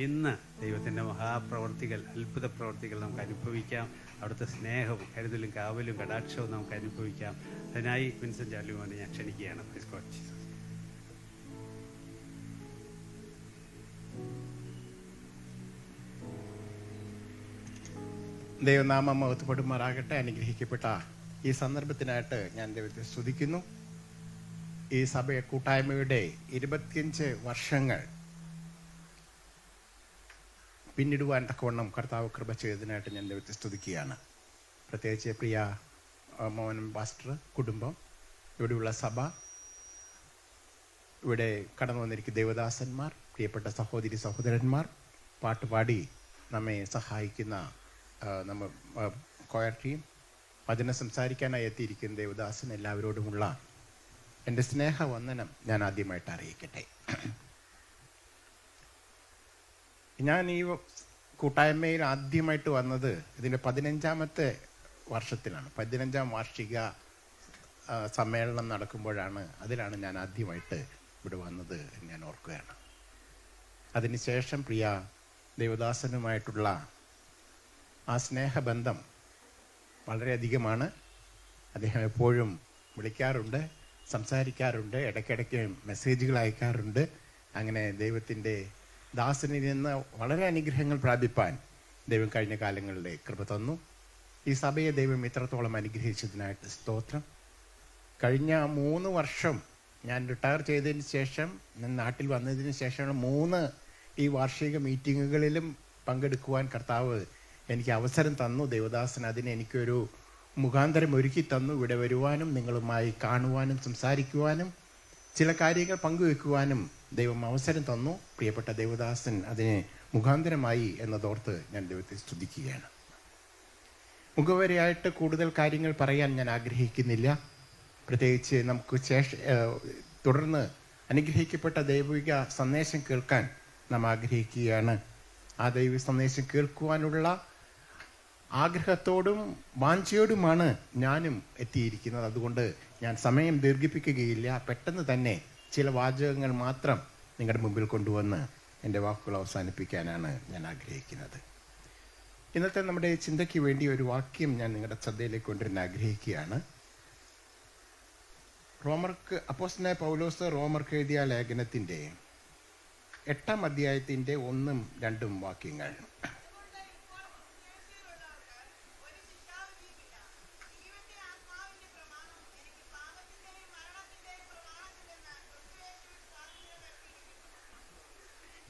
ഇന്ന് ദൈവത്തിൻ്റെ മഹാപ്രവർത്തികൾ, അത്ഭുത പ്രവർത്തികൾ നമുക്ക് അനുഭവിക്കാം. അവിടുത്തെ സ്നേഹവും കരുതലും കാവലും കടാക്ഷവും നമുക്ക് അനുഭവിക്കാം. അതിനായി വിൻസെൻ്റ് ചാർലിമോനെ ഞാൻ ക്ഷണിക്കുകയാണ്. Praise God. ദൈവനാമം മഹത്വപ്പെടുമാറാകട്ടെ. അനുഗ്രഹിക്കപ്പെട്ട ഈ സന്ദർഭത്തിനായിട്ട് ഞാൻ ദൈവത്തെ സ്തുതിക്കുന്നു. ഈ സഭ കൂട്ടായ്മയുടെ 25 വർഷങ്ങൾ പിന്നിടുവാൻ തക്കവണ്ണം കർത്താവ് കൃപ ചെയ്തതിനായിട്ട് ഞാൻ ദൈവത്തെ സ്തുതിക്കുകയാണ്. പ്രത്യേകിച്ച് പ്രിയ മോഹൻ പാസ്റ്റർ, കുടുംബം, ഇവിടെയുള്ള സഭ, ഇവിടെ കടന്നു വന്നിരിക്കുന്ന ദേവദാസന്മാർ, പ്രിയപ്പെട്ട സഹോദരി സഹോദരന്മാർ, പാട്ടുപാടി നമ്മെ സഹായിക്കുന്ന നമ്മ കൊയർ ടീം, വചനം സംസാരിക്കാനായി എത്തിയിരിക്കുന്ന ദേവദാസൻ, എല്ലാവരോടുമുള്ള എൻ്റെ സ്നേഹവന്ദനം ഞാൻ ആദ്യമായിട്ട് അറിയിക്കട്ടെ. ഞാൻ ഈ കൂട്ടായ്മയിൽ ആദ്യമായിട്ട് വന്നത് ഇതിൻ്റെ 15ാമത്തെ വർഷത്തിലാണ്. 15ാം വാർഷിക സമ്മേളനം നടക്കുമ്പോഴാണ്, അതിലാണ് ഞാൻ ആദ്യമായിട്ട് ഇവിടെ വന്നത് എന്ന് ഞാൻ ഓർക്കുകയാണ്. അതിനുശേഷം പ്രിയ ദേവദാസനുമായിട്ടുള്ള ആ സ്നേഹബന്ധം വളരെയധികമാണ്. അദ്ദേഹം എപ്പോഴും വിളിക്കാറുണ്ട്, സംസാരിക്കാറുണ്ട്, ഇടയ്ക്കിടയ്ക്ക് മെസ്സേജുകൾ അയക്കാറുണ്ട്. അങ്ങനെ ദൈവത്തിൻ്റെ ദാസനിൽ നിന്ന് വളരെ അനുഗ്രഹങ്ങൾ പ്രാപിപ്പാൻ ദൈവം കഴിഞ്ഞ കാലങ്ങളിൽ കൃപ തന്നു. ഈ സഭയെ ദൈവം ഇത്രത്തോളം അനുഗ്രഹിച്ചതിനായിട്ട് സ്തോത്രം. കഴിഞ്ഞ 3 വർഷം ഞാൻ റിട്ടയർ ചെയ്തതിന് ശേഷം, ഞാൻ നാട്ടിൽ വന്നതിന് ശേഷം 3 ഈ വാർഷിക മീറ്റിങ്ങുകളിലും പങ്കെടുക്കുവാൻ കർത്താവ് എനിക്ക് അവസരം തന്നു. ദേവദാസൻ അതിന് എനിക്കൊരു മുഖാന്തരം ഒരുക്കി തന്നു. ഇവിടെ വരുവാനും നിങ്ങളുമായി കാണുവാനും സംസാരിക്കുവാനും ചില കാര്യങ്ങൾ പങ്കുവെക്കുവാനും ദൈവം അവസരം തന്നു. പ്രിയപ്പെട്ട ദേവദാസൻ അതിന് മുഖാന്തരമായി എന്നതോർത്ത് ഞാൻ ദൈവത്തെ സ്തുതിക്കുകയാണ്. മുഖവരെയായിട്ട് കൂടുതൽ കാര്യങ്ങൾ പറയാൻ ഞാൻ ആഗ്രഹിക്കുന്നില്ല. പ്രത്യേകിച്ച് നമുക്ക് തുടർന്ന് അനുഗ്രഹിക്കപ്പെട്ട ദൈവിക സന്ദേശം കേൾക്കാൻ നാം ആഗ്രഹിക്കുകയാണ്. ആ ദൈവിക സന്ദേശം കേൾക്കുവാനുള്ള ആഗ്രഹത്തോടും വാഞ്ചയോടുമാണ് ഞാനും എത്തിയിരിക്കുന്നത്. അതുകൊണ്ട് ഞാൻ സമയം ദീർഘിപ്പിക്കുകയില്ല. പെട്ടെന്ന് തന്നെ ചില വാചകങ്ങൾ മാത്രം നിങ്ങളുടെ മുമ്പിൽ കൊണ്ടുവന്ന് എൻ്റെ വാക്കുകൾ അവസാനിപ്പിക്കാനാണ് ഞാൻ ആഗ്രഹിക്കുന്നത്. ഇന്നത്തെ നമ്മുടെ ചിന്തയ്ക്ക് വേണ്ടി ഒരു വാക്യം ഞാൻ നിങ്ങളുടെ ശ്രദ്ധയിലേക്ക് കൊണ്ടുവരാൻ ആഗ്രഹിക്കുകയാണ്. അപ്പോസ്തലനായ പൗലോസ് റോമർക്ക് എഴുതിയ ലേഖനത്തിൻ്റെ 8ാം അധ്യായത്തിൻ്റെ 1ഉം 2ഉം വാക്യങ്ങൾ.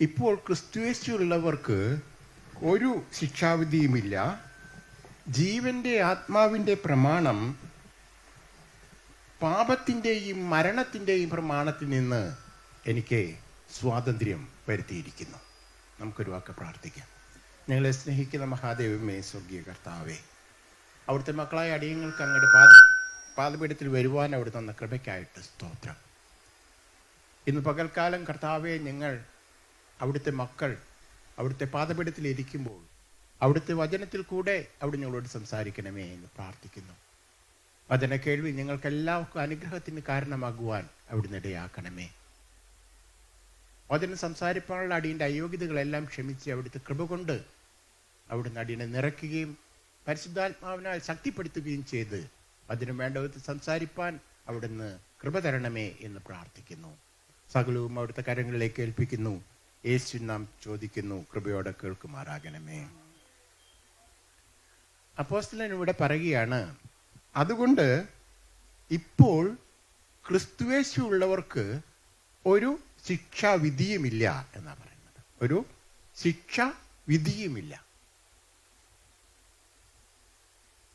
ഇപ്പോൾ ക്രിസ്തുയേശുള്ളവർക്ക് ഒരു ശിക്ഷാവിധിയുമില്ല. ജീവന്റെ ആത്മാവിൻ്റെ പ്രമാണം പാപത്തിൻ്റെയും മരണത്തിൻ്റെയും പ്രമാണത്തിൽ നിന്ന് എനിക്ക് സ്വാതന്ത്ര്യം വരുത്തിയിരിക്കുന്നു. നമുക്കൊരു വാക്ക് പ്രാർത്ഥിക്കാം. ഞങ്ങളെ സ്നേഹിക്കുന്ന മഹാദേവമേ, സ്വർഗീയ കർത്താവേ, അവിടുത്തെ മക്കളായ അടിയങ്ങൾക്ക് അങ്ങയുടെ പാദപീഠത്തിൽ വരുവാൻ അവിടെ തന്ന കൃപയ്ക്കായിട്ട് സ്തോത്രം. ഇന്ന് പകൽക്കാലം കർത്താവെ, ഞങ്ങൾ അവിടുത്തെ മക്കൾ അവിടുത്തെ പാദപീഠത്തിൽ ഇരിക്കുമ്പോൾ അവിടുത്തെ വചനത്തിൽ കൂടെ അവിടെ ഞങ്ങളോട് സംസാരിക്കണമേ എന്ന് പ്രാർത്ഥിക്കുന്നു. വചന കേൾവി ഞങ്ങൾക്കെല്ലാവർക്കും അനുഗ്രഹത്തിന് കാരണമാകുവാൻ അവിടുന്ന് ഇടയാക്കണമേ. വചനം സംസാരിക്കാനുള്ള അടിയൻ്റെ അയോഗ്യതകളെല്ലാം ക്ഷമിച്ച് അവിടുത്തെ കൃപ കൊണ്ട് അവിടുന്ന് അടിയനെ നിറയ്ക്കുകയും പരിശുദ്ധാത്മാവിനാൽ ശക്തിപ്പെടുത്തുകയും ചെയ്ത് അതിനു വേണ്ട വിധത്തിൽ സംസാരിപ്പാൻ അവിടുന്ന് കൃപ തരണമേ എന്ന് പ്രാർത്ഥിക്കുന്നു. സകലവും അവിടുത്തെ കരങ്ങളിലേക്ക് ഏൽപ്പിക്കുന്നു. യേശു നാം ചോദിക്കുന്നു, കൃപയോടെ കേൾക്കുമാറാകണമേ. അപ്പോസ്തലൻ ഇവിടെ പറയുകയാണ്, അതുകൊണ്ട് ഇപ്പോൾ ക്രിസ്തുയേശു ഉള്ളവർക്ക് ഒരു ശിക്ഷാവിധിയുമില്ല എന്നാ പറയുന്നത്. ഒരു ശിക്ഷാവിധിയുമില്ല.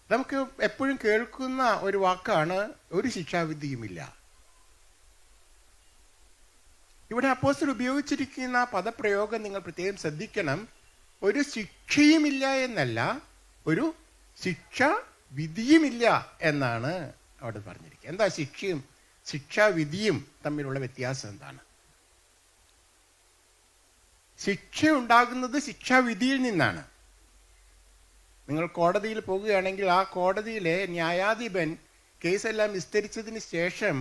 നമുക്ക് എപ്പോഴും കേൾക്കുന്ന ഒരു വാക്കാണ് ഒരു ശിക്ഷാവിധിയുമില്ല. ഇവിടെ അപ്പോസ്തലൻ ഉപയോഗിച്ചിരിക്കുന്ന പദപ്രയോഗം നിങ്ങൾ പ്രത്യേകം ശ്രദ്ധിക്കണം. ഒരു ശിക്ഷയുമില്ല എന്നല്ല, ഒരു ശിക്ഷാവിധിയുമില്ല എന്നാണ് അവിടെ പറഞ്ഞിരിക്കുന്നത്. എന്താ ശിക്ഷയും ശിക്ഷാവിധിയും തമ്മിലുള്ള വ്യത്യാസം എന്താണ്? ശിക്ഷ ഉണ്ടാകുന്നത് ശിക്ഷാവിധിയിൽ നിന്നാണ്. നിങ്ങൾ കോടതിയിൽ പോകുകയാണെങ്കിൽ ആ കോടതിയിലെ ന്യായാധിപൻ കേസെല്ലാം വിസ്തരിച്ചതിന് ശേഷം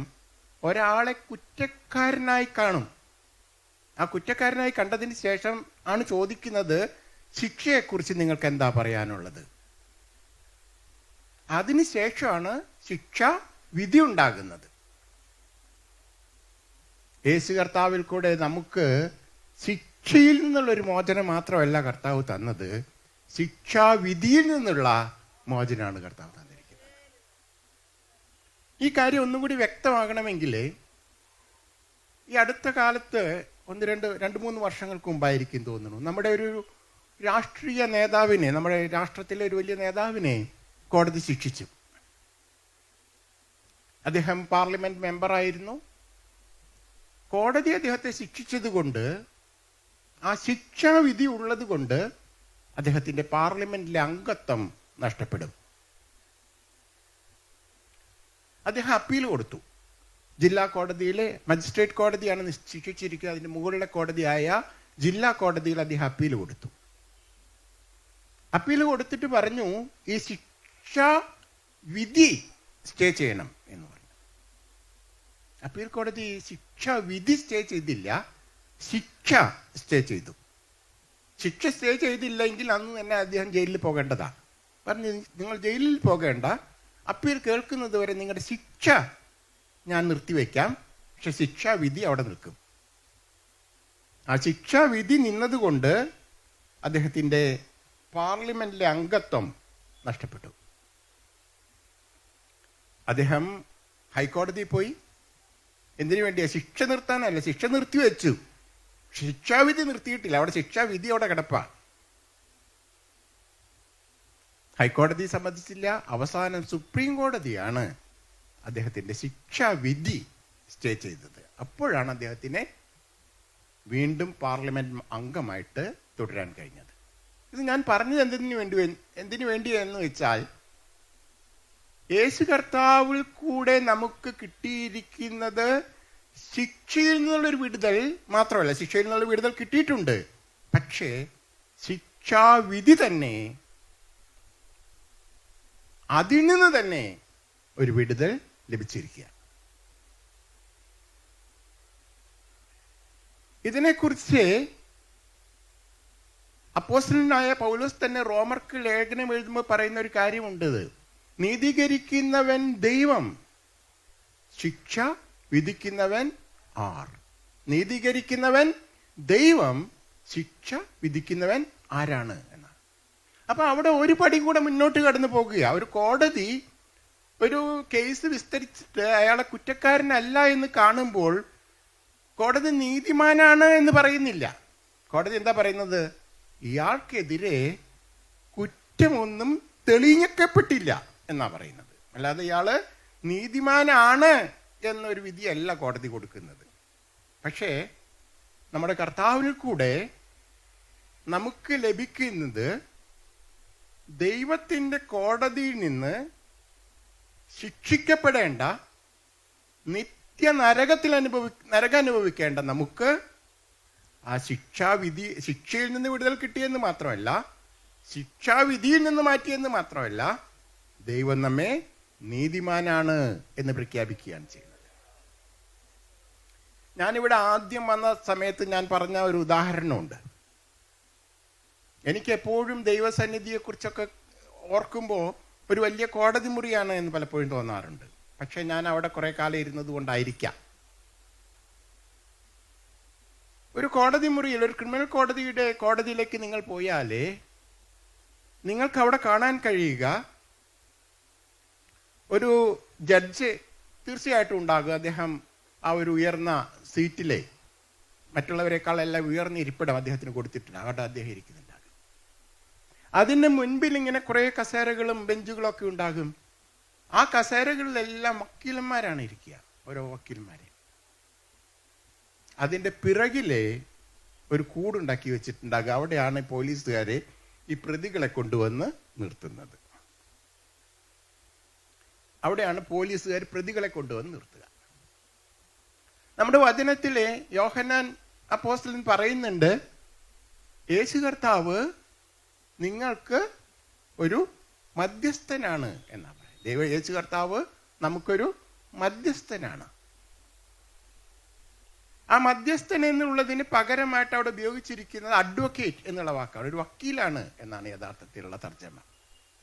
ഒരാളെ കുറ്റക്കാരനായി കാണും. ആ കുറ്റക്കാരനായി കണ്ടതിന് ശേഷം ആണ് ചോദിക്കുന്നത്, ശിക്ഷയെക്കുറിച്ച് നിങ്ങൾക്ക് എന്താ പറയാനുള്ളത്? അതിനുശേഷമാണ് ശിക്ഷ വിധി ഉണ്ടാകുന്നത്. യേശു കർത്താവിൽ കൂടെ നമുക്ക് ശിക്ഷയിൽ നിന്നുള്ളൊരു മോചനം മാത്രമല്ല കർത്താവ് തന്നത്, ശിക്ഷാവിധിയിൽ നിന്നുള്ള മോചനമാണ് കർത്താവ് തന്നിരിക്കുന്നത്. ഈ കാര്യം ഒന്നും കൂടി വ്യക്തമാകണമെങ്കിൽ ഈ അടുത്ത കാലത്ത് രണ്ട് മൂന്ന് വർഷങ്ങൾക്ക് മുമ്പായിരിക്കും തോന്നുന്നു, നമ്മുടെ ഒരു രാഷ്ട്രീയ നേതാവിനെ, നമ്മുടെ രാഷ്ട്രത്തിലെ ഒരു വലിയ നേതാവിനെ കോടതി ശിക്ഷിച്ചു. അദ്ദേഹം പാർലമെന്റ് മെമ്പറായിരുന്നു. കോടതി അദ്ദേഹത്തെ ശിക്ഷിച്ചത് കൊണ്ട്, ആ ശിക്ഷാവിധി ഉള്ളത് കൊണ്ട് അദ്ദേഹത്തിന്റെ പാർലമെന്റിലെ അംഗത്വം നഷ്ടപ്പെടും. അദ്ദേഹം അപ്പീൽ കൊടുത്തു. ജില്ലാ കോടതിയിലെ മജിസ്ട്രേറ്റ് കോടതിയാണ് ശിക്ഷിച്ചിരിക്കുക. അതിന്റെ മുകളിലെ കോടതിയായ ജില്ലാ കോടതിയിൽ അദ്ദേഹം അപ്പീൽ കൊടുത്തു. അപ്പീൽ കൊടുത്തിട്ട് പറഞ്ഞു, ഈ ശിക്ഷാ വിധി സ്റ്റേ ചെയ്യണം എന്ന് പറഞ്ഞു. അപ്പീൽ കോടതി ശിക്ഷാ വിധി സ്റ്റേ ചെയ്തില്ല, ശിക്ഷ സ്റ്റേ ചെയ്തു. ശിക്ഷ സ്റ്റേ ചെയ്തില്ലെങ്കിൽ അന്ന് തന്നെ അദ്ദേഹം ജയിലിൽ പോകേണ്ടതാ. പറഞ്ഞു, നിങ്ങൾ ജയിലിൽ പോകേണ്ട, അപ്പീൽ കേൾക്കുന്നത് വരെ നിങ്ങളുടെ ശിക്ഷ ഞാൻ നിർത്തിവെക്കാം, പക്ഷെ ശിക്ഷാവിധി അവിടെ നിൽക്കും. ആ ശിക്ഷാവിധി നിന്നതുകൊണ്ട് അദ്ദേഹത്തിൻ്റെ പാർലമെന്റിലെ അംഗത്വം നഷ്ടപ്പെട്ടു. അദ്ദേഹം ഹൈക്കോടതിയിൽ പോയി. എന്തിനു വേണ്ടിയാ? ശിക്ഷ നിർത്താനല്ല, ശിക്ഷ നിർത്തിവെച്ചു, ശിക്ഷാവിധി നിർത്തിയിട്ടില്ല. അവിടെ ശിക്ഷാവിധി അവിടെ കിടപ്പാ. ഹൈക്കോടതി സമ്മതിച്ചില്ല. അവസാനം സുപ്രീം കോടതിയാണ് അദ്ദേഹത്തിന്റെ ശിക്ഷാവിധി സ്റ്റേ ചെയ്തത്. അപ്പോഴാണ് അദ്ദേഹത്തിനെ വീണ്ടും പാർലമെന്റ് അംഗമായിട്ട് തുടരാൻ കഴിഞ്ഞത്. ഇത് ഞാൻ പറഞ്ഞത് എന്തിനു വേണ്ടി എന്ന് വെച്ചാൽ, യേശു കർത്താവിൽ കൂടെ നമുക്ക് കിട്ടിയിരിക്കുന്നത് ശിക്ഷയിൽ നിന്നുള്ളൊരു വിടുതൽ മാത്രമല്ല. ശിക്ഷയിൽ നിന്നുള്ള വിടുതൽ കിട്ടിയിട്ടുണ്ട്, പക്ഷേ ശിക്ഷാവിധി തന്നെ, അതിൽ നിന്ന് തന്നെ ഒരു വിടുതൽ ലഭിച്ചിരിക്കുക. ഇതിനെക്കുറിച്ച് അപ്പോസ്തലനായ പൗലോസ് തന്നെ റോമർക്ക് ലേഖനം എഴുതുമ്പോൾ പറയുന്ന ഒരു കാര്യമുണ്ട്. നീതീകരിക്കുന്നവൻ ദൈവം, ശിക്ഷ വിധിക്കുന്നവൻ ആർ? നീതീകരിക്കുന്നവൻ ദൈവം, ശിക്ഷ വിധിക്കുന്നവൻ ആരാണ് എന്നാണ്. അപ്പൊ അവിടെ ഒരു പടി കൂടെ മുന്നോട്ട് കടന്നു പോകുക. ഒരു കോടതി ഒരു കേസ് വിസ്തരിച്ചിട്ട് അയാളെ കുറ്റക്കാരനല്ല എന്ന് കാണുമ്പോൾ കോടതി നീതിമാനാണ് എന്ന് പറയുന്നില്ല. കോടതി എന്താ പറയുന്നത്? ഇയാൾക്കെതിരെ കുറ്റമൊന്നും തെളിയിക്കപ്പെട്ടില്ല എന്നാ പറയുന്നത്. അല്ലാതെ ഇയാള് നീതിമാനാണ് എന്നൊരു വിധിയല്ല കോടതി കൊടുക്കുന്നത്. പക്ഷേ നമ്മുടെ കർത്താവിൽ കൂടെ നമുക്ക് ലഭിക്കുന്നത് ദൈവത്തിൻ്റെ കോടതിയിൽ നിന്ന് ശിക്ഷിക്കപ്പെടേണ്ട, നിത്യ നരകം അനുഭവിക്കേണ്ട നമുക്ക് ആ ശിക്ഷയിൽ നിന്ന് വിടുതൽ കിട്ടിയെന്ന് മാത്രമല്ല, ശിക്ഷാവിധിയിൽ നിന്ന് മാറ്റിയെന്ന് മാത്രമല്ല, ദൈവം നമ്മെ നീതിമാനാണ് എന്ന് പ്രഖ്യാപിക്കുകയാണ് ചെയ്യുന്നത്. ഞാനിവിടെ ആദ്യം വന്ന സമയത്ത് ഞാൻ പറഞ്ഞ ഒരു ഉദാഹരണമുണ്ട്. എനിക്ക് എപ്പോഴും ദൈവസന്നിധിയെക്കുറിച്ചൊക്കെ ഓർക്കുമ്പോൾ ഒരു വലിയ കോടതി മുറിയാണ് എന്ന് പലപ്പോഴും തോന്നാറുണ്ട്. പക്ഷെ ഞാൻ അവിടെ കുറെ കാലം ഇരുന്നത് കൊണ്ടായിരിക്കാം. ഒരു കോടതി മുറിയിൽ, ഒരു ക്രിമിനൽ കോടതിയിലേക്ക് നിങ്ങൾ പോയാൽ നിങ്ങൾക്ക് അവിടെ കാണാൻ കഴിയുക ഒരു ജഡ്ജ് തീർച്ചയായിട്ടും ഉണ്ടാകും. അദ്ദേഹം ആ ഒരു ഉയർന്ന സീറ്റിലെ മറ്റുള്ളവരെക്കാൾ എല്ലാം ഉയർന്ന ഇരിപ്പിടം അദ്ദേഹത്തിന് കൊടുത്തിട്ടുണ്ട്. അവിടെ അദ്ദേഹം ഇരിക്കുന്നുണ്ടാകും. അതിന് മുൻപിൽ ഇങ്ങനെ കുറേ കസേരകളും ബെഞ്ചുകളും ഒക്കെ ഉണ്ടാകും. ആ കസേരകളിലെല്ലാം വക്കീലന്മാരാണ് ഇരിക്കുക, ഓരോ വക്കീലന്മാരെ. അതിൻ്റെ പിറകിലെ ഒരു കൂടുണ്ടാക്കി വെച്ചിട്ടുണ്ടാകുക. അവിടെയാണ് പോലീസുകാരെ ഈ പ്രതികളെ കൊണ്ടുവന്ന് നിർത്തുന്നത്. അവിടെയാണ് പോലീസുകാർ പ്രതികളെ കൊണ്ടുവന്ന് നിർത്തുക. നമ്മുടെ വചനത്തിലെ യോഹന്നാൻ അപ്പോസ്തലൻ പറയുന്നുണ്ട്, യേശു കർത്താവ് നിങ്ങൾക്ക് ഒരു മധ്യസ്ഥനാണ് എന്നാ പറയുന്നത്. യേശു കർത്താവ് നമുക്കൊരു മധ്യസ്ഥനാണ്. ആ മധ്യസ്ഥൻ എന്നുള്ളതിന് പകരമായിട്ട് അവിടെ ഉപയോഗിച്ചിരിക്കുന്നത് അഡ്വക്കേറ്റ് എന്നുള്ള വാക്കാണ്. ഒരു വക്കീലാണ് എന്നാണ് യഥാർത്ഥത്തിലുള്ള തർജ്ജമ.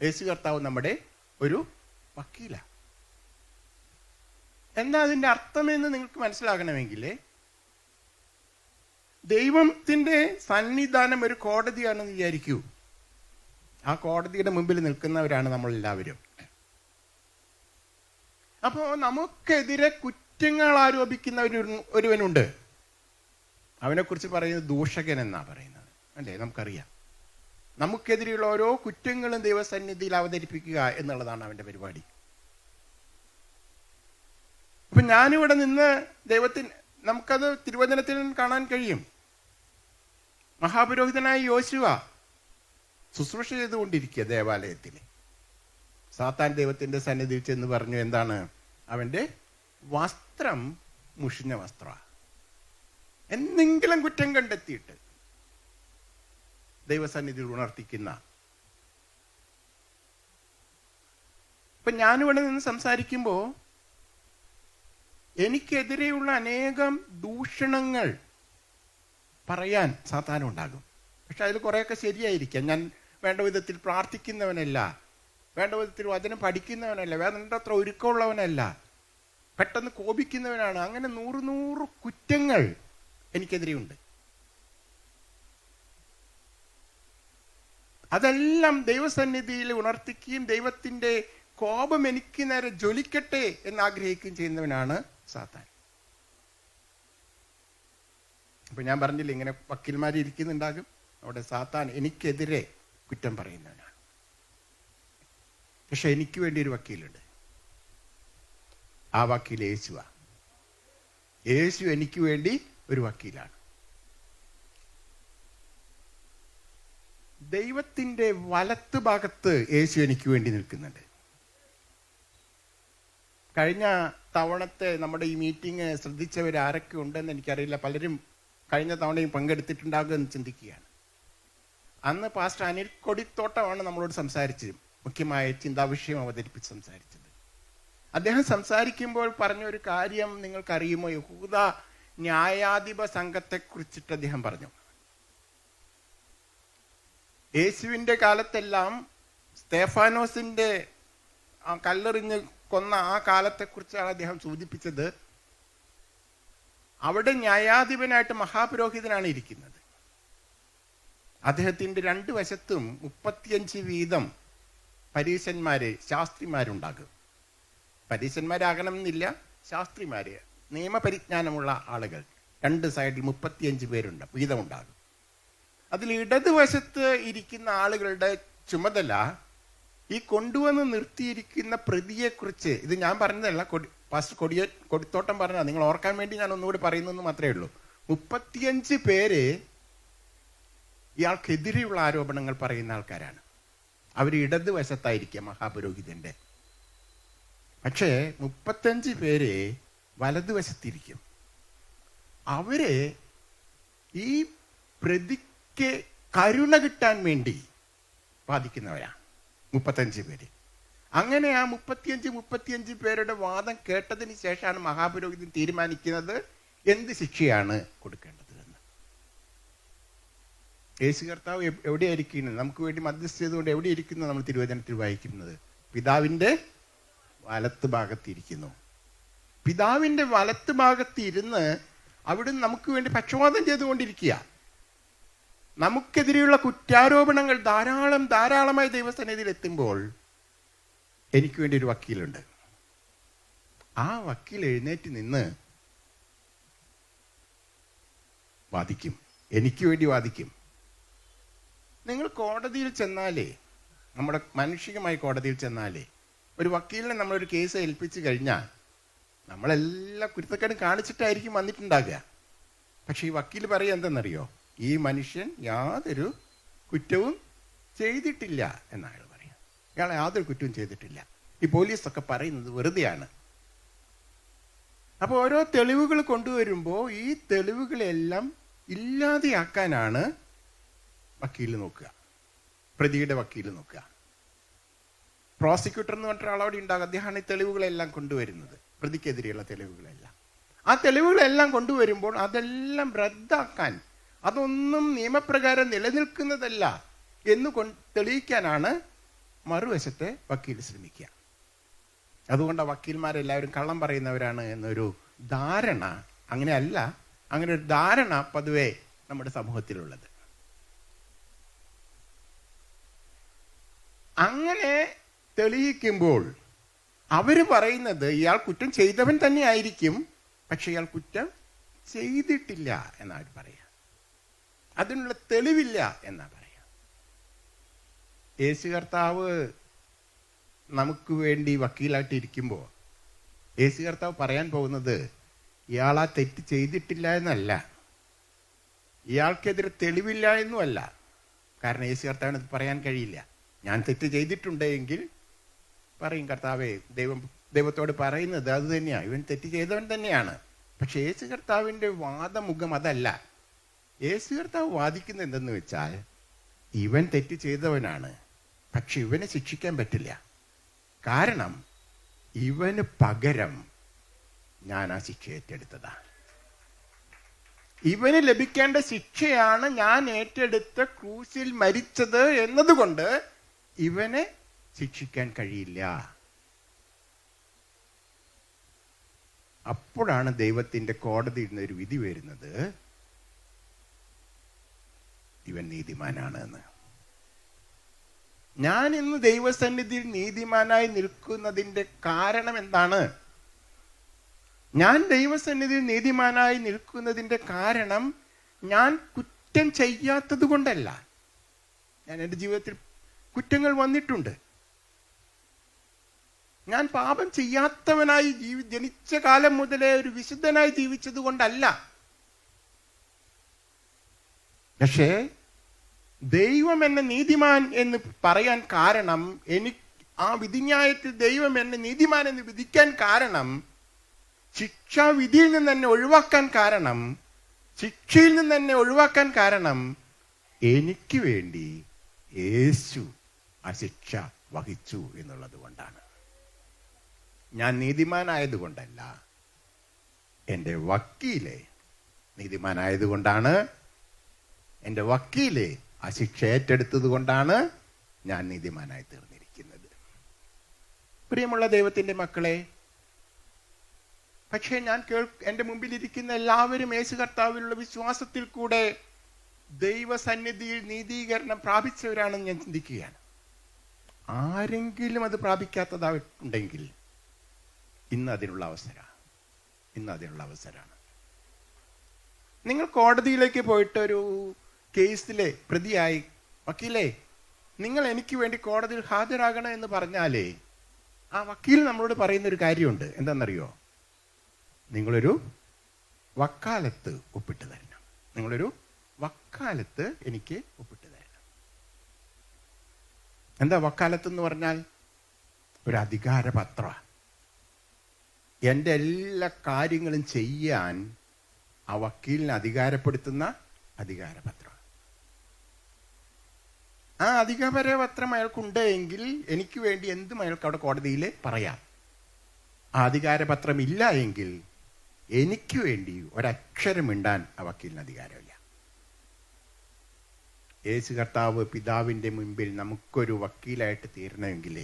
യേശു കർത്താവ് നമ്മുടെ ഒരു വക്കീലാണ്. എന്താ അതിൻ്റെ അർത്ഥമെന്ന് നിങ്ങൾക്ക് മനസ്സിലാകണമെങ്കിൽ, ദൈവത്തിൻ്റെ സന്നിധാനം ഒരു കോടതിയാണെന്ന് വിചാരിക്കൂ. ആ കോടതിയുടെ മുമ്പിൽ നിൽക്കുന്നവരാണ് നമ്മളെല്ലാവരും. അപ്പോൾ നമുക്കെതിരെ കുറ്റങ്ങൾ ആരോപിക്കുന്ന ഒരുവനുണ്ട്. അവനെക്കുറിച്ച് പറയുന്നത് ദൂഷകൻ എന്നാണ് പറയുന്നത്, അല്ലേ? നമുക്കറിയാം. നമുക്കെതിരെയുള്ള ഓരോ കുറ്റങ്ങളും ദൈവസന്നിധിയിൽ അവതരിപ്പിക്കുക എന്നുള്ളതാണ് അവൻ്റെ പരിപാടി. അപ്പം ഞാനിവിടെ നിന്ന് നമുക്കത് തിരുവചനത്തിൽ കാണാൻ കഴിയും. മഹാപുരോഹിതനായ യോശുവ ശുശ്രൂഷ ചെയ്തുകൊണ്ടിരിക്കുക ദേവാലയത്തിൽ. സാത്താൻ ദൈവത്തിൻ്റെ സന്നിധിയിൽ ചെന്ന് പറഞ്ഞു, എന്താണ്? അവൻ്റെ വസ്ത്രം മുഷിഞ്ഞ വസ്ത്രമാണ്. എന്തെങ്കിലും കുറ്റം കണ്ടെത്തിയിട്ട് ദൈവസന്നിധിയിൽ ഉണർത്തിക്കുന്ന. ഇപ്പൊ ഞാനിവിടെ നിന്ന് സംസാരിക്കുമ്പോൾ എനിക്കെതിരെയുള്ള അനേകം ദൂഷണങ്ങൾ പറയാൻ സാത്താനുണ്ടാകും. പക്ഷെ അതിൽ കുറേയൊക്കെ ശരിയായിരിക്കാം. ഞാൻ വേണ്ട വിധത്തിൽ പ്രാർത്ഥിക്കുന്നവനല്ല, വേണ്ട വിധത്തിൽ വചനം പഠിക്കുന്നവനല്ല, വേണ്ടത്ര ഒരുക്കമുള്ളവനല്ല, പെട്ടെന്ന് കോപിക്കുന്നവനാണ്. അങ്ങനെ 100 കുറ്റങ്ങൾ എനിക്കെതിരെയുണ്ട്. അതെല്ലാം ദൈവസന്നിധിയിൽ ഉണർത്തിക്കുകയും ദൈവത്തിൻ്റെ കോപം എനിക്ക് നേരെ ജ്വലിക്കട്ടെ എന്നാഗ്രഹിക്കുകയും ചെയ്യുന്നവനാണ് സാത്താൻ. അപ്പൊ ഞാൻ പറഞ്ഞില്ല, ഇങ്ങനെ വക്കീൽമാർ ഇരിക്കുന്നുണ്ടാകും. അവിടെ സാത്താൻ എനിക്കെതിരെ കുറ്റം പറയുന്നവനാണ്. പക്ഷെ എനിക്ക് വേണ്ടി ഒരു വക്കീലുണ്ട്. ആ വക്കീൽ യേശുവാ. യേശു എനിക്ക് വേണ്ടി ഒരു വക്കീലാണ്. ദൈവത്തിൻ്റെ വലത്ത് ഭാഗത്ത് യേശു എനിക്ക് വേണ്ടി നിൽക്കുന്നുണ്ട്. കഴിഞ്ഞ തവണത്തെ നമ്മുടെ ഈ മീറ്റിംഗ് ശ്രദ്ധിച്ചവർ ആരൊക്കെ ഉണ്ടെന്ന് എനിക്കറിയില്ല. പലരും കഴിഞ്ഞ തവണയും പങ്കെടുത്തിട്ടുണ്ടാകുമെന്ന് ചിന്തിക്കുകയാണ്. അന്ന് പാസ്റ്റർ അനിൽ കൊടിത്തോട്ടമാണ് നമ്മളോട് സംസാരിച്ചത്, മുഖ്യമായ ചിന്താവിഷയം അവതരിപ്പിച്ച് സംസാരിച്ചത്. അദ്ദേഹം സംസാരിക്കുമ്പോൾ പറഞ്ഞ ഒരു കാര്യം നിങ്ങൾക്കറിയുമോ? യഹൂദ ന്യായാധിപ സംഘത്തെക്കുറിച്ചിട്ട് അദ്ദേഹം പറഞ്ഞു. യേശുവിൻ്റെ കാലത്തെല്ലാം സ്തേഫാനോസിൻ്റെ കല്ലെറിഞ്ഞ് കൊന്ന ആ കാലത്തെക്കുറിച്ചാണ് അദ്ദേഹം സൂചിപ്പിച്ചത്. അവിടെ ന്യായാധിപനായിട്ട് മഹാപുരോഹിതനാണ് ഇരിക്കുന്നത്. അദ്ദേഹത്തിൻ്റെ 2 വശത്തും 35 വീതം പരീശന്മാര്, ശാസ്ത്രിമാരുണ്ടാകും. പരീശന്മാരാകണം എന്നില്ല, ശാസ്ത്രിമാര്, നിയമപരിജ്ഞാനമുള്ള ആളുകൾ 2 സൈഡിൽ 35 പേരുണ്ട് വീതമുണ്ടാകും. അതിൽ ഇടതുവശത്ത് ഇരിക്കുന്ന ആളുകളുടെ ചുമതല ഈ കൊണ്ടുവന്ന് നിർത്തിയിരിക്കുന്ന പ്രതിയെക്കുറിച്ച്, ഇത് ഞാൻ പറഞ്ഞതല്ല, പാസ്റ്റർ കൊടിത്തോട്ടം പറഞ്ഞാൽ നിങ്ങൾ ഓർക്കാൻ വേണ്ടി ഞാൻ ഒന്നുകൂടി പറയുന്നെന്ന് മാത്രമേ ഉള്ളൂ. 35 പേര് ഇയാൾക്കെതിരെയുള്ള ആരോപണങ്ങൾ പറയുന്ന ആൾക്കാരാണ്. അവർ ഇടതുവശത്തായിരിക്കുക മഹാപുരോഹിതന്റെ. പക്ഷേ 35 പേര് വലതുവശത്തിരിക്കും. അവര് ഈ പ്രതിക്ക് കരുണ കിട്ടാൻ വേണ്ടി വാദിക്കുന്നവരാണ് 35 പേര്. അങ്ങനെ ആ 35 പേരുടെ വാദം കേട്ടതിന് ശേഷമാണ് മഹാപുരോഹിതൻ തീരുമാനിക്കുന്നത് എന്ത് ശിക്ഷയാണ് കൊടുക്കേണ്ടത് എന്ന്. യേശു കർത്താവ് എവിടെയായിരിക്കുന്നത്? നമുക്ക് വേണ്ടി മധ്യസ്ഥ ചെയ്തുകൊണ്ട് എവിടെയിരിക്കുന്നു? നമ്മൾ തിരുവചനത്തിൽ വായിക്കുന്നത് പിതാവിൻ്റെ വലത്ത് ഭാഗത്തിരിക്കുന്നു. പിതാവിൻ്റെ വലത്ത് ഭാഗത്തിരുന്ന് അവിടുന്ന് നമുക്ക് വേണ്ടി പക്ഷപാതം ചെയ്തുകൊണ്ടിരിക്കുക. നമുക്കെതിരെയുള്ള കുറ്റാരോപണങ്ങൾ ധാരാളമായി ദൈവസന്നിധിയിൽ എത്തുമ്പോൾ എനിക്ക് വേണ്ടി ഒരു വക്കീലുണ്ട്. ആ വക്കീൽ എഴുന്നേറ്റ് നിന്ന് വാദിക്കും, എനിക്ക് വേണ്ടി വാദിക്കും. നിങ്ങൾ കോടതിയിൽ ചെന്നാലേ, നമ്മുടെ മാനുഷികമായ കോടതിയിൽ ചെന്നാലേ, ഒരു വക്കീലിനെ നമ്മളൊരു കേസ് ഏൽപ്പിച്ചു കഴിഞ്ഞാൽ നമ്മളെല്ലാ കുരുത്തക്കേടും കാണിച്ചിട്ടായിരിക്കും വന്നിട്ടുണ്ടാകുക. പക്ഷെ ഈ വക്കീൽ പറയുക എന്തെന്നറിയോ? ഈ മനുഷ്യൻ യാതൊരു കുറ്റവും ചെയ്തിട്ടില്ല എന്നാണ് പറയുക. ഇയാൾ യാതൊരു കുറ്റവും ചെയ്തിട്ടില്ല. ഈ പോലീസൊക്കെ പറയുന്നത് വെറുതെയാണ്. അപ്പോൾ ഓരോ തെളിവുകൾ കൊണ്ടുവരുമ്പോൾ ഈ തെളിവുകളെല്ലാം ഇല്ലാതെയാക്കാനാണ് വക്കീൽ നോക്കുക, പ്രതിയുടെ വക്കീൽ നോക്കുക. പ്രോസിക്യൂട്ടർ എന്ന് പറഞ്ഞ ആളവിടെ ഉണ്ടാകും. അദ്ദേഹമാണ് ഈ തെളിവുകളെല്ലാം കൊണ്ടുവരുന്നത്, പ്രതിക്കെതിരെയുള്ള തെളിവുകളെല്ലാം. ആ തെളിവുകളെല്ലാം കൊണ്ടുവരുമ്പോൾ അതെല്ലാം റദ്ദാക്കാൻ, അതൊന്നും നിയമപ്രകാരം നിലനിൽക്കുന്നതല്ല എന്ന് തെളിയിക്കാനാണ് മറുവശത്തെ വക്കീൽ ശ്രമിക്കുക. അതുകൊണ്ട് വക്കീൽമാരെല്ലാവരും കള്ളം പറയുന്നവരാണ് എന്നൊരു ധാരണ, അങ്ങനെയല്ല, അങ്ങനെ ഒരു ധാരണ പൊതുവെ നമ്മുടെ സമൂഹത്തിലുള്ളത്. അങ്ങനെ തെളിയിക്കുമ്പോൾ അവർ പറയുന്നത് ഇയാൾ കുറ്റം ചെയ്തവൻ തന്നെ ആയിരിക്കും, പക്ഷെ ഇയാൾ കുറ്റം ചെയ്തിട്ടില്ല എന്നാണ് പറയാ. അതിനുള്ള തെളിവില്ല എന്നാ പറയാ. യേശു കർത്താവ് നമുക്ക് വേണ്ടി വക്കീലായിട്ട് ഇരിക്കുമ്പോൾ യേശു കർത്താവ് പറയാൻ പോകുന്നത് ഇയാൾ ആ തെറ്റ് ചെയ്തിട്ടില്ല എന്നല്ല, ഇയാൾക്കെതിരെ തെളിവില്ല എന്നുമല്ല. കാരണം യേശു കർത്താവിന് അത് പറയാൻ കഴിയില്ല. ഞാൻ തെറ്റ് ചെയ്തിട്ടുണ്ടെങ്കിൽ പറയും, കർത്താവേ, ദൈവത്തോട് പറയുന്നത് അത് തന്നെയാണ്, ഇവൻ തെറ്റ് ചെയ്തവൻ തന്നെയാണ്. പക്ഷെ യേശു കർത്താവിൻ്റെ വാദമുഖം അതല്ല. യേശു കർത്താവ് വാദിക്കുന്നത് എന്തെന്ന് വെച്ചാൽ, ഇവൻ തെറ്റ് ചെയ്തവനാണ്, പക്ഷെ ഇവനെ ശിക്ഷിക്കാൻ പറ്റില്ല. കാരണം ഇവന് പകരം ഞാൻ ആ ശിക്ഷ ഏറ്റെടുത്തതാണ്. ഇവന് ലഭിക്കേണ്ട ശിക്ഷയാണ് ഞാൻ ഏറ്റെടുത്ത ക്രൂശിൽ മരിച്ചത് എന്നതുകൊണ്ട് ഇവനെ ശിക്ഷിക്കാൻ കഴിയില്ല. അപ്പോഴാണ് ദൈവത്തിന്റെ കോടതിയിൽ നിന്ന് ഒരു വിധി വരുന്നത്, ഇവൻ നീതിമാനാണ് എന്ന്. ഞാൻ ഇന്ന് ദൈവസന്നിധിയിൽ നീതിമാനായി നിൽക്കുന്നതിന്റെ കാരണം എന്താണ്? ഞാൻ ദൈവസന്നിധിയിൽ നീതിമാനായി നിൽക്കുന്നതിന്റെ കാരണം ഞാൻ കുറ്റം ചെയ്യാത്തത് കൊണ്ടല്ല. ഞാൻ എൻ്റെ ജീവിതത്തിൽ കുറ്റങ്ങൾ വന്നിട്ടുണ്ട്. ഞാൻ പാപം ചെയ്യാത്തവനായി ജനിച്ച കാലം മുതലേ ഒരു വിശുദ്ധനായി ജീവിച്ചത് കൊണ്ടല്ല. പക്ഷേ ദൈവം എന്നെ നീതിമാൻ എന്ന് പറയാൻ കാരണം, ആ വിധിന്യായത്തിൽ ദൈവം എന്നെ നീതിമാൻ എന്ന് വിധിക്കാൻ കാരണം, ശിക്ഷാവിധിയിൽ നിന്ന് എന്നെ ഒഴിവാക്കാൻ കാരണം, ശിക്ഷയിൽ നിന്ന് എന്നെ ഒഴിവാക്കാൻ കാരണം, എനിക്ക് വേണ്ടി യേശു ആ ശിക്ഷ വഹിച്ചു എന്നുള്ളത് കൊണ്ടാണ്. ഞാൻ നീതിമാനായതുകൊണ്ടല്ല, എൻ്റെ വക്കീലെ നീതിമാനായതുകൊണ്ടാണ്, എൻ്റെ വക്കീലെ ആ ശിക്ഷ ഏറ്റെടുത്തത് കൊണ്ടാണ് ഞാൻ നീതിമാനായി തീർന്നിരിക്കുന്നത്. പ്രിയമുള്ള ദൈവത്തിൻ്റെ മക്കളെ, പക്ഷേ ഞാൻ എൻ്റെ മുമ്പിലിരിക്കുന്ന എല്ലാവരും യേശു കർത്താവിലുള്ള വിശ്വാസത്തിൽ കൂടെ ദൈവസന്നിധിയിൽ നീതീകരണം പ്രാപിച്ചവരാണെന്ന് ഞാൻ ചിന്തിക്കുകയാണ്. ആരെങ്കിലും അത് പ്രാപിക്കാത്തതായിട്ടുണ്ടെങ്കിൽ ഇന്ന് അതിനുള്ള അവസരമാണ്. നിങ്ങൾ കോടതിയിലേക്ക് പോയിട്ട് ഒരു കേസിലെ പ്രതിയായി, വക്കീലേ, നിങ്ങൾ എനിക്ക് വേണ്ടി കോടതിയിൽ ഹാജരാകണം എന്ന് പറഞ്ഞാലേ ആ വക്കീൽ നമ്മളോട് പറയുന്നൊരു കാര്യമുണ്ട്. എന്താണെന്നറിയോ? നിങ്ങളൊരു വക്കാലത്ത് ഒപ്പിട്ട് തരണം. നിങ്ങളൊരു വക്കാലത്ത് എനിക്ക് ഒപ്പിട്ട് തരണം. എന്താ വക്കാലത്ത് എന്ന് പറഞ്ഞാൽ? ഒരു അധികാരപത്രം. എൻ്റെ എല്ലാ കാര്യങ്ങളും ചെയ്യാൻ ആ വക്കീലിനെ അധികാരപ്പെടുത്തുന്ന അധികാരപത്രം. ആ അധികാരപത്രം അയാൾക്കുണ്ട് എങ്കിൽ എനിക്ക് വേണ്ടി എന്തും അയാൾക്ക് അവിടെ കോടതിയിൽ പറയാം. ആ അധികാരപത്രം ഇല്ല എങ്കിൽ എനിക്ക് വേണ്ടി ഒരക്ഷരം മിണ്ടാൻ ആ വക്കീലിന് അധികാരമില്ല. യേശു കർത്താവ് പിതാവിൻ്റെ മുമ്പിൽ നമുക്കൊരു വക്കീലായിട്ട് തീരണമെങ്കിൽ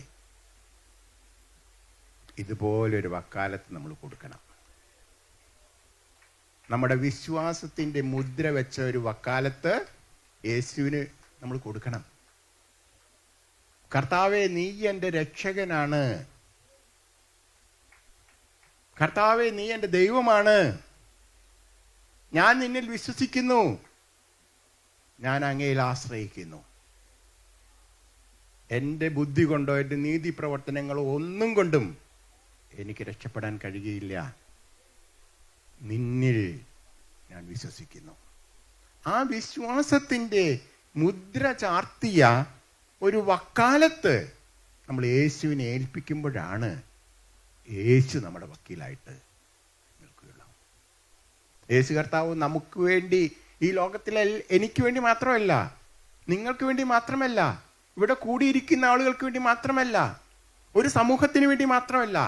ഇതുപോലൊരു വക്കാലത്ത് നമ്മൾ കൊടുക്കണം. നമ്മുടെ വിശ്വാസത്തിൻ്റെ മുദ്ര വെച്ച ഒരു വക്കാലത്ത് യേശുവിന് നമ്മൾ കൊടുക്കണം. കർത്താവേ, നീ എൻ്റെ രക്ഷകനാണ്. കർത്താവേ, നീ എൻ്റെ ദൈവമാണ്. ഞാൻ നിന്നിൽ വിശ്വസിക്കുന്നു. ഞാൻ അങ്ങയിൽ ആശ്രയിക്കുന്നു. എൻ്റെ ബുദ്ധി കൊണ്ടോ എൻ്റെ നീതി പ്രവർത്തനങ്ങളോ ഒന്നും കൊണ്ടും എനിക്ക് രക്ഷപ്പെടാൻ കഴിയുകയില്ല. നിന്നിൽ ഞാൻ വിശ്വസിക്കുന്നു. ആ വിശ്വാസത്തിൻ്റെ മുദ്ര ചാർത്തിയ ഒരു വക്കാലത്ത് നമ്മൾ യേശുവിനെ ഏൽപ്പിക്കുമ്പോഴാണ് യേശു നമ്മുടെ വക്കീലായിട്ട് നിൽക്കുകയുള്ളൂ. യേശു കർത്താവ് നമുക്ക് വേണ്ടി, ഈ ലോകത്തിലെ എനിക്ക് വേണ്ടി മാത്രമല്ല, നിങ്ങൾക്ക് വേണ്ടി മാത്രമല്ല, ഇവിടെ കൂടിയിരിക്കുന്ന ആളുകൾക്ക് വേണ്ടി മാത്രമല്ല, ഒരു സമൂഹത്തിന് വേണ്ടി മാത്രമല്ല,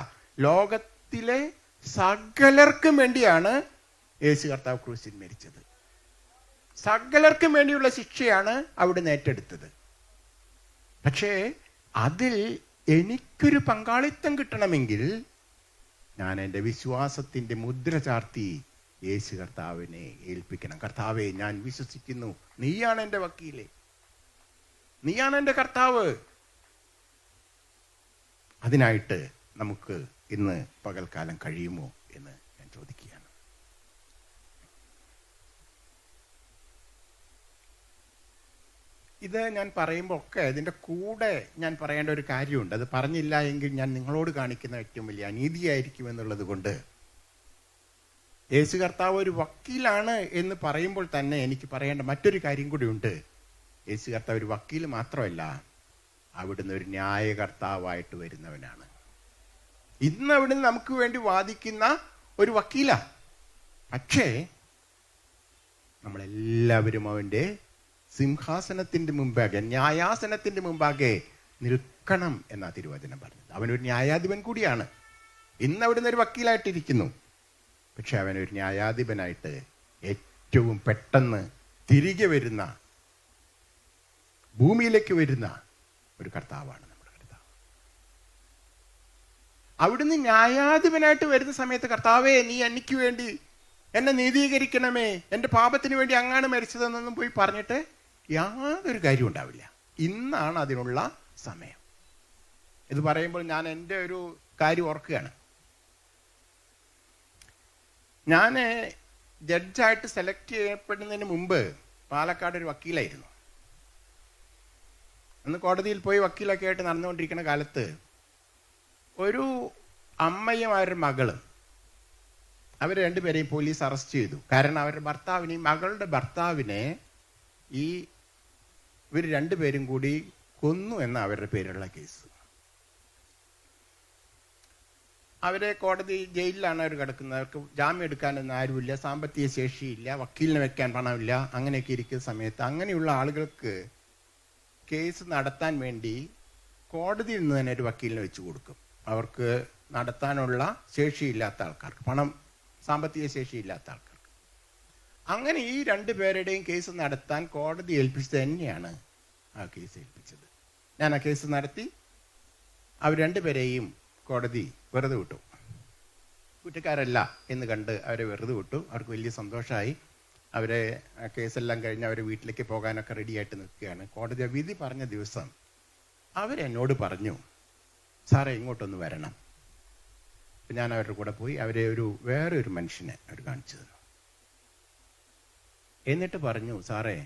ലോകത്തിലെ സകലർക്കും വേണ്ടിയാണ് യേശു കർത്താവ് ക്രൂശിൽ മരിച്ചത്. സകലർക്കും വേണ്ടിയുള്ള ശിക്ഷയാണ് അവിടുന്ന് ഏറ്റെടുത്തത്. പക്ഷേ അതിൽ എനിക്കൊരു പങ്കാളിത്തം കിട്ടണമെങ്കിൽ ഞാൻ എൻ്റെ വിശ്വാസത്തിൻ്റെ മുദ്ര ചാർത്തി യേശു കർത്താവിനെ ഏൽപ്പിക്കണം. കർത്താവെ, ഞാൻ വിശ്വസിക്കുന്നു, നീയാണ് എൻ്റെ വക്കീല്, നീയാണ് എൻ്റെ കർത്താവ്. അതിനായിട്ട് നമുക്ക് ഇന്ന് പകൽക്കാലം കഴിയുമോ എന്ന് ഞാൻ ചോദിക്കുകയാണ്. ഇത് ഞാൻ പറയുമ്പോൾ ഒക്കെ ഇതിൻ്റെ കൂടെ ഞാൻ പറയേണ്ട ഒരു കാര്യമുണ്ട്. അത് പറഞ്ഞില്ല എങ്കിൽ ഞാൻ നിങ്ങളോട് കാണിക്കുന്ന ഏറ്റവും വലിയ അനീതിയായിരിക്കും എന്നുള്ളത് കൊണ്ട് യേശു കർത്താവ് ഒരു വക്കീലാണ് എന്ന് പറയുമ്പോൾ തന്നെ എനിക്ക് പറയേണ്ട മറ്റൊരു കാര്യം കൂടി ഉണ്ട്. യേശു കർത്താവ് ഒരു വക്കീൽ മാത്രമല്ല, അവിടുന്ന് ഒരു ന്യായകർത്താവായിട്ട് വരുന്നവനാണ്. ഇന്ന് അവിടുന്ന് നമുക്ക് വേണ്ടി വാദിക്കുന്ന ഒരു വക്കീല. പക്ഷേ നമ്മളെല്ലാവരും അവൻ്റെ സിംഹാസനത്തിന്റെ മുമ്പാകെ, ന്യായാസനത്തിന്റെ മുമ്പാകെ നിൽക്കണം എന്നാ തിരുവചനം പറഞ്ഞത്. അവനൊരു ന്യായാധിപൻ കൂടിയാണ്. ഇന്ന് അവിടുന്ന് ഒരു വക്കീലായിട്ടിരിക്കുന്നു, പക്ഷെ അവനൊരു ന്യായാധിപനായിട്ട് ഏറ്റവും പെട്ടെന്ന് തിരികെ വരുന്ന, ഭൂമിയിലേക്ക് വരുന്ന ഒരു കർത്താവാണ് നമ്മുടെ കർത്താവ്. അവിടുന്ന് ന്യായാധിപനായിട്ട് വരുന്ന സമയത്ത്, കർത്താവേ, നീ എനിക്ക് വേണ്ടി എന്നെ നീതീകരിക്കണമേ, എൻ്റെ പാപത്തിന് വേണ്ടി അങ്ങാണ് മരിച്ചതെന്നൊന്നും പോയി പറഞ്ഞിട്ട് യാതൊരു കാര്യം ഉണ്ടാവില്ല. ഇന്നാണ് അതിനുള്ള സമയം. ഇത് പറയുമ്പോൾ ഞാൻ എൻ്റെ ഒരു കാര്യം ഓർക്കുകയാണ്. ഞാൻ ജഡ്ജായിട്ട് സെലക്ട് ചെയ്യപ്പെടുന്നതിന് മുമ്പ് പാലക്കാട് ഒരു വക്കീലായിരുന്നു. അന്ന് കോടതിയിൽ പോയി വക്കീലൊക്കെ ആയിട്ട് നടന്നുകൊണ്ടിരിക്കുന്ന കാലത്ത് ഒരു അമ്മയും അവരുടെ മകളും, അവർ രണ്ടുപേരെയും പോലീസ് അറസ്റ്റ് ചെയ്തു. കാരണം അവരുടെ ഭർത്താവിനെ, മകളുടെ ഭർത്താവിനെ ഇവർ രണ്ടുപേരും കൂടി കൊന്നു എന്ന അവരുടെ പേരുള്ള കേസ്. അവരെ കോടതി ജയിലിലാണ് അവർ കിടക്കുന്നത്. അവർക്ക് ജാമ്യം എടുക്കാനൊന്നും ആരുമില്ല, സാമ്പത്തിക ശേഷിയില്ല, വക്കീലിനെ വെക്കാൻ പണമില്ല. അങ്ങനെയൊക്കെ ഇരിക്കുന്ന സമയത്ത് അങ്ങനെയുള്ള ആളുകൾക്ക് കേസ് നടത്താൻ വേണ്ടി കോടതിയിൽ നിന്ന് തന്നെ ഒരു വക്കീലിനെ വെച്ച് കൊടുക്കും. അവർക്ക് നടത്താനുള്ള ശേഷിയില്ലാത്ത ആൾക്കാർക്ക്, പണം, സാമ്പത്തിക ശേഷിയില്ലാത്ത ആൾക്കാർക്ക്. അങ്ങനെ ഈ രണ്ടുപേരുടെയും കേസ് നടത്താൻ കോടതി ഏൽപ്പിച്ചത് തന്നെയാണ് ആ കേസ് ഏൽപ്പിച്ചത്. ഞാൻ ആ കേസ് നടത്തി. അവർ രണ്ടുപേരെയും കോടതി വെറുതെ വിട്ടു. കുറ്റക്കാരല്ല എന്ന് കണ്ട് അവരെ വെറുതെ വിട്ടു. അവർക്ക് വലിയ സന്തോഷമായി. അവരെ ആ കേസെല്ലാം കഴിഞ്ഞ് അവരെ വീട്ടിലേക്ക് പോകാനൊക്കെ റെഡിയായിട്ട് നിൽക്കുകയാണ്. കോടതി വിധി പറഞ്ഞ ദിവസം അവരെന്നോട് പറഞ്ഞു, സാറേ ഇങ്ങോട്ടൊന്ന് വരണം. അപ്പം ഞാൻ അവരുടെ കൂടെ പോയി. അവരെ വേറെ ഒരു മനുഷ്യനെ അവർ കാണിച്ചു തന്നു. എന്നിട്ട് പറഞ്ഞു, സാറേ,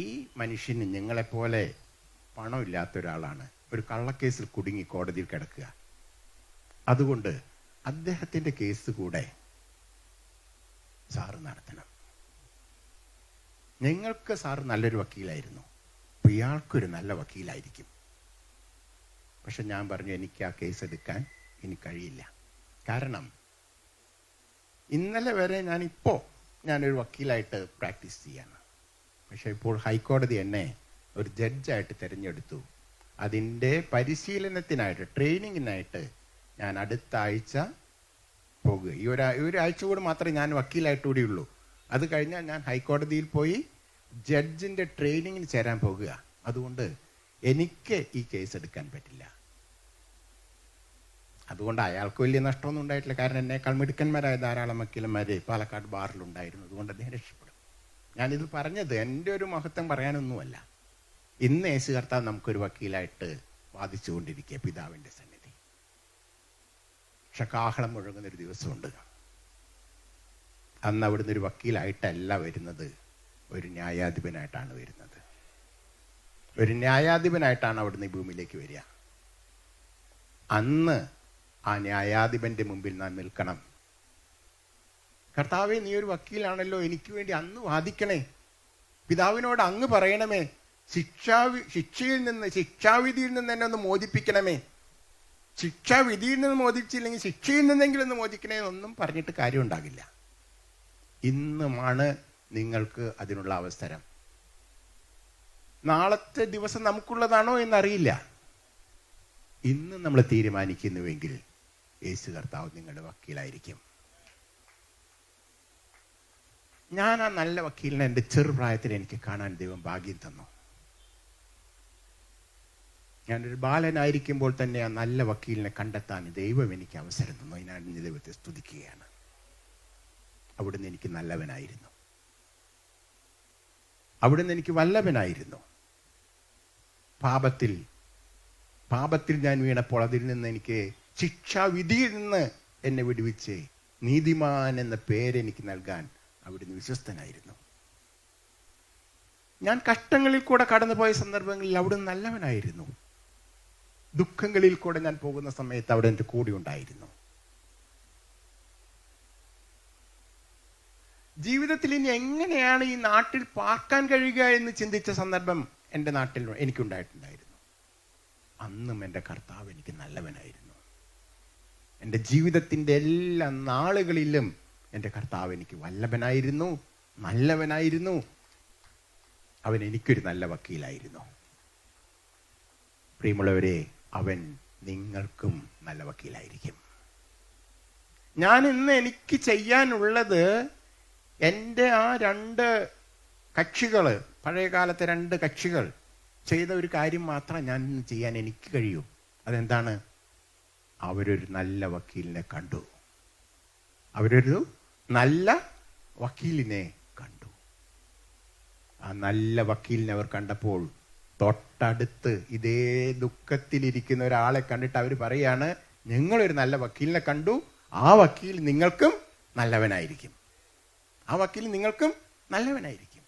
ഈ മനുഷ്യന് നിങ്ങളെപ്പോലെ പണമില്ലാത്ത ഒരാളാണ്, ഒരു കള്ളക്കേസിൽ കുടുങ്ങി കോടതിയിൽ കിടക്കുക. അതുകൊണ്ട് അദ്ദേഹത്തിൻ്റെ കേസ് കൂടെ സാറ് നടത്തണം. നിങ്ങൾക്ക് സാറ് നല്ലൊരു വക്കീലായിരുന്നു, അപ്പോൾ ഇയാൾക്കൊരു നല്ല വക്കീലായിരിക്കും. പക്ഷെ ഞാൻ പറഞ്ഞു, എനിക്ക് ആ കേസ് എടുക്കാൻ ഇനി കഴിയില്ല. കാരണം ഇന്നലെ വരെ ഞാനൊരു വക്കീലായിട്ട് പ്രാക്ടീസ് ചെയ്യാണ്. പക്ഷെ ഇപ്പോൾ ഹൈക്കോടതി എന്നെ ഒരു ജഡ്ജായിട്ട് തിരഞ്ഞെടുത്തു. അതിൻ്റെ പരിശീലനത്തിനായിട്ട്, ട്രെയിനിങ്ങിനായിട്ട് ഞാൻ അടുത്ത ആഴ്ച പോകുക. ഈ ഒരാഴ്ച കൂടെ മാത്രമേ ഞാൻ വക്കീലായിട്ട് കൂടി ഉള്ളൂ. അത് കഴിഞ്ഞാൽ ഞാൻ ഹൈക്കോടതിയിൽ പോയി ജഡ്ജിൻ്റെ ട്രെയിനിങ്ങിന് ചേരാൻ പോകുക. അതുകൊണ്ട് എനിക്ക് ഈ കേസ് എടുക്കാൻ പറ്റില്ല. അതുകൊണ്ട് അയാൾക്ക് വലിയ നഷ്ടമൊന്നും ഉണ്ടായിട്ടില്ല. കാരണം എന്നേക്കാൾ മിടുക്കന്മാരായ ധാരാളം വക്കീലന്മാർ പാലക്കാട് ബാറിലുണ്ടായിരുന്നു. അതുകൊണ്ട് അദ്ദേഹം രക്ഷപ്പെടും. ഞാനിത് പറഞ്ഞത് എൻ്റെ ഒരു മഹത്വം പറയാനൊന്നുമല്ല. ഇന്ന് യേശു കർത്താവ് നമുക്കൊരു വക്കീലായിട്ട് വാദിച്ചുകൊണ്ടിരിക്കുക പിതാവിൻ്റെ സന്നിധി. പക്ഷെ കാഹളം മുഴങ്ങുന്നൊരു ദിവസമുണ്ട്. അന്ന് അവിടുന്ന് ഒരു വക്കീലായിട്ടല്ല വരുന്നത്, ഒരു ന്യായാധിപനായിട്ടാണ് വരുന്നത്. ഒരു ന്യായാധിപനായിട്ടാണ് അവിടുന്ന് ഈ ഭൂമിയിലേക്ക് വരിക. അന്ന് ആ ന്യായാധിപന്റെ മുമ്പിൽ നാം നിൽക്കണം. കർത്താവേ, നീ ഒരു വക്കീലാണല്ലോ, എനിക്ക് വേണ്ടി അന്ന് വാദിക്കണേ, പിതാവിനോട് അങ്ങ് പറയണമേ, ശിക്ഷാവിധിയിൽ നിന്ന് എന്നെ ഒന്ന് മോചിപ്പിക്കണമേ, ശിക്ഷാവിധിയിൽ നിന്ന് മോചിപ്പിച്ചില്ലെങ്കിൽ ശിക്ഷയിൽ നിന്നെങ്കിലും ഒന്ന് മോചിക്കണേ എന്നൊന്നും പറഞ്ഞിട്ട് കാര്യം ഉണ്ടാകില്ല. ഇന്നുമാണ് നിങ്ങൾക്ക് അതിനുള്ള അവസരം. നാളത്തെ ദിവസം നമുക്കുള്ളതാണോ എന്നറിയില്ല. ഇന്ന് നമ്മൾ തീരുമാനിക്കുന്നുവെങ്കിൽ യേശു കർത്താവ് നിങ്ങളുടെ വക്കീലായിരിക്കും. ഞാൻ ആ നല്ല വക്കീലിനെ എൻ്റെ ചെറുപ്രായത്തിൽ എനിക്ക് കാണാൻ ദൈവം ഭാഗ്യം തന്നു. ഞാനൊരു ബാലനായിരിക്കുമ്പോൾ തന്നെ ആ നല്ല വക്കീലിനെ കണ്ടെത്താൻ ദൈവം എനിക്ക് അവസരം തന്നു. ഞാൻ ദൈവത്തെ സ്തുതിക്കുകയാണ്. അവിടുന്ന് എനിക്ക് നല്ലവനായിരുന്നു, അവിടുന്ന് എനിക്ക് വല്ലഭനായിരുന്നു. പാപത്തിൽ ഞാൻ വീണപ്പോൾ അതിൽ നിന്ന് എനിക്ക് ശിക്ഷാവിധിയിൽ നിന്ന് എന്നെ വിടുവിച്ച് നീതിമാൻ എന്ന പേരെനിക്ക് നൽകാൻ അവിടുന്ന് വിശ്വസ്തനായിരുന്നു. ഞാൻ കഷ്ടങ്ങളിൽ കൂടെ കടന്നുപോയ സന്ദർഭങ്ങളിൽ അവിടുന്ന് നല്ലവനായിരുന്നു. ദുഃഖങ്ങളിൽ കൂടെ ഞാൻ പോകുന്ന സമയത്ത് അവിടെ എൻ്റെ കൂടെ ഉണ്ടായിരുന്നു. ജീവിതത്തിൽ ഇനി എങ്ങനെയാണ് ഈ നാട്ടിൽ പാർക്കാൻ കഴിയുക എന്ന് ചിന്തിച്ച സന്ദർഭം എൻ്റെ നാട്ടിൽ എനിക്കുണ്ടായിട്ടുണ്ടായിരുന്നു. അന്നും എൻ്റെ കർത്താവ് എനിക്ക് നല്ലവനായിരുന്നു. എൻ്റെ ജീവിതത്തിൻ്റെ എല്ലാ നാളുകളിലും എൻ്റെ കർത്താവ് എനിക്ക് വല്ലഭനായിരുന്നു, നല്ലവനായിരുന്നു. അവൻ എനിക്കൊരു നല്ല വക്കീലായിരുന്നു. പ്രിയമുള്ളവരെ, അവൻ നിങ്ങൾക്കും നല്ല വക്കീലായിരിക്കും. ഞാൻ ഇന്ന് എനിക്ക് ചെയ്യാനുള്ളത് എൻ്റെ ആ രണ്ട് കക്ഷികൾ, പഴയ കാലത്തെ രണ്ട് കക്ഷികൾ ചെയ്ത ഒരു കാര്യം മാത്രം ഞാൻ ഇന്ന് ചെയ്യാൻ എനിക്ക് കഴിയൂ. അതെന്താണ്? അവരൊരു നല്ല വക്കീലിനെ കണ്ടു. അവരൊരു നല്ല വക്കീലിനെ കണ്ടു. ആ നല്ല വക്കീലിനെ അവർ കണ്ടപ്പോൾ തൊട്ടടുത്ത് ഇതേ ദുഃഖത്തിലിരിക്കുന്ന ഒരാളെ കണ്ടിട്ട് അവർ പറയാണ്, ഞങ്ങളൊരു നല്ല വക്കീലിനെ കണ്ടു, ആ വക്കീൽ നിങ്ങൾക്കും നല്ലവനായിരിക്കും, ആ വക്കീൽ നിങ്ങൾക്കും നല്ലവനായിരിക്കും.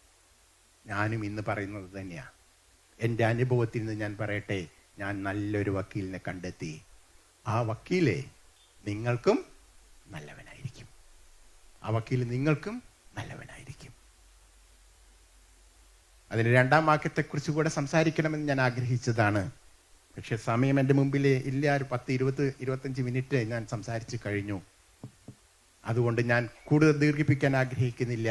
ഞാനും ഇന്ന് പറയുന്നത് തന്നെയാണ്. എൻ്റെ അനുഭവത്തിൽ നിന്ന് ഞാൻ പറയട്ടെ, ഞാൻ നല്ലൊരു വക്കീലിനെ കണ്ടെത്തി. ആ വക്കീലെ നിങ്ങൾക്കും നല്ലവനായിരിക്കും, ആ വക്കീൽ നിങ്ങൾക്കും നല്ലവനായിരിക്കും. അതിന് രണ്ടാം വാക്യത്തെക്കുറിച്ച് കൂടെ സംസാരിക്കണമെന്ന് ഞാൻ ആഗ്രഹിച്ചതാണ്. പക്ഷെ സമയം എൻ്റെ മുമ്പിൽ ഇല്ല. ഒരു 10-20-25 മിനിറ്റ് ഞാൻ സംസാരിച്ച് കഴിഞ്ഞു. അതുകൊണ്ട് ഞാൻ കൂടുതൽ ദീർഘിപ്പിക്കാൻ ആഗ്രഹിക്കുന്നില്ല.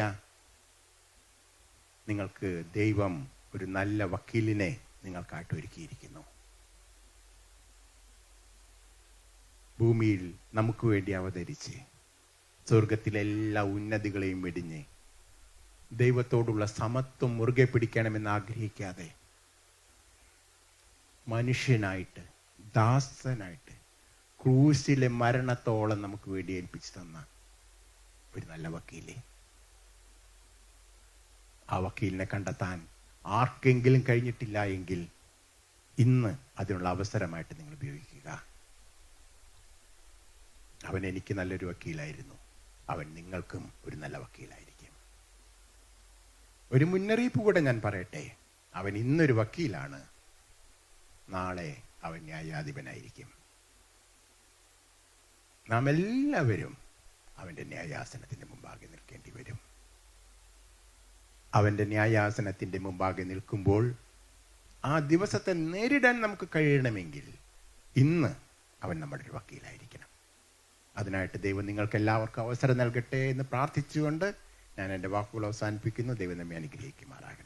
നിങ്ങൾക്ക് ദൈവം ഒരു നല്ല വക്കീലിനെ നിങ്ങൾക്കായിട്ട് ഒരുക്കിയിരിക്കുന്നു. ഭൂമിയിൽ നമുക്ക് വേണ്ടി അവതരിച്ച് സ്വർഗത്തിലെ എല്ലാ ഉന്നതികളെയും വെടിഞ്ഞ് ദൈവത്തോടുള്ള സമത്വം മുറുകെ പിടിക്കണമെന്ന് ആഗ്രഹിക്കാതെ മനുഷ്യനായിട്ട്, ദാസനായിട്ട് ക്രൂശിലെ മരണത്തോളം നമുക്ക് വേണ്ടി ഏൽപ്പിച്ചു തന്ന ഒരു നല്ല വക്കീലെ, ആ വക്കീലിനെ കണ്ടെത്താൻ ആർക്കെങ്കിലും കഴിഞ്ഞിട്ടില്ല എങ്കിൽ ഇന്ന് അതിനുള്ള അവസരമായിട്ട് നിങ്ങൾ ഉപയോഗിക്കുക. അവൻ എനിക്ക് നല്ലൊരു വക്കീലായിരുന്നു, അവൻ നിങ്ങൾക്കും ഒരു നല്ല വക്കീലായിരിക്കും. ഒരു മുന്നറിയിപ്പ് കൂടെ ഞാൻ പറയട്ടെ. അവൻ ഇന്നൊരു വക്കീലാണ്, നാളെ അവൻ ന്യായാധിപനായിരിക്കും. നാം എല്ലാവരും അവൻ്റെ ന്യായാസനത്തിൻ്റെ മുമ്പാകെ നിൽക്കേണ്ടി വരും. അവൻ്റെ ന്യായാസനത്തിൻ്റെ മുമ്പാകെ നിൽക്കുമ്പോൾ ആ ദിവസത്തെ നേരിടാൻ നമുക്ക് കഴിയണമെങ്കിൽ ഇന്ന് അവൻ നമ്മുടെ ഒരു വക്കീലായിരിക്കണം. അതിനായിട്ട് ദൈവം നിങ്ങൾക്ക് എല്ലാവർക്കും അവസരം നൽകട്ടെ എന്ന് പ്രാർത്ഥിച്ചുകൊണ്ട് ഞാൻ എൻ്റെ വാക്കുകൾ അവസാനിപ്പിക്കുന്നു. ദൈവം നമ്മെ അനുഗ്രഹിക്കുമാറാകട്ടെ.